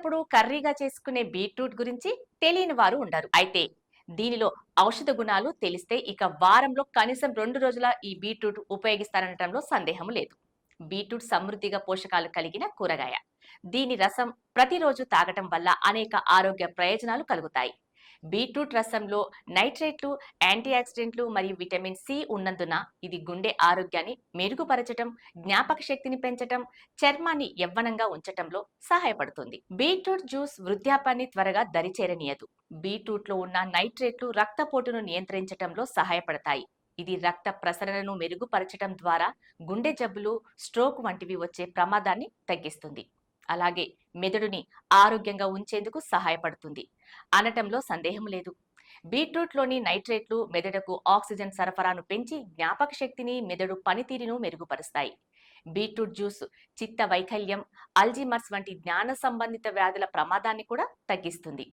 అప్పుడప్పుడు కర్రీగా చేసుకునే బీట్రూట్ గురించి తెలియని వారు ఉండరు. అయితే దీనిలో ఔషధ గుణాలు తెలిస్తే ఇక వారంలో కనీసం 2 రోజుల ఈ బీట్రూట్ ఉపయోగిస్తారనటంలో సందేహం లేదు. బీట్రూట్ సమృద్ధిగా పోషకాలు కలిగిన కూరగాయ. దీని రసం ప్రతిరోజు తాగటం వల్ల అనేక ఆరోగ్య ప్రయోజనాలు కలుగుతాయి. బీట్రూట్ రసంలో నైట్రేట్లు, యాంటీఆక్సిడెంట్లు మరియు విటమిన్ సి ఉన్నందున ఇది గుండె ఆరోగ్యాన్ని మెరుగుపరచటం, జ్ఞాపక శక్తిని పెంచటం, చర్మాన్ని యవ్వనంగా ఉంచటంలో సహాయపడుతుంది. బీట్రూట్ జ్యూస్ వృద్ధాప్యాన్ని త్వరగా దరిచేరనీయదు. బీట్రూట్ లో ఉన్న నైట్రేట్లు రక్తపోటును నియంత్రించటంలో సహాయపడతాయి. ఇది రక్త ప్రసరణను మెరుగుపరచటం ద్వారా గుండె జబ్బులు, స్ట్రోక్ వంటివి వచ్చే ప్రమాదాన్ని తగ్గిస్తుంది. అలాగే మెదడుని ఆరోగ్యంగా ఉంచేందుకు సహాయపడుతుంది అనటంలో సందేహం లేదు. బీట్రూట్లోని నైట్రేట్లు మెదడుకు ఆక్సిజన్ సరఫరాను పెంచి జ్ఞాపక శక్తిని, మెదడు పనితీరును మెరుగుపరుస్తాయి. బీట్రూట్ జ్యూస్ చిత్త వైకల్యం, అల్జీమర్స్ వంటి జ్ఞాన సంబంధిత వ్యాధుల ప్రమాదాన్ని కూడా తగ్గిస్తుంది.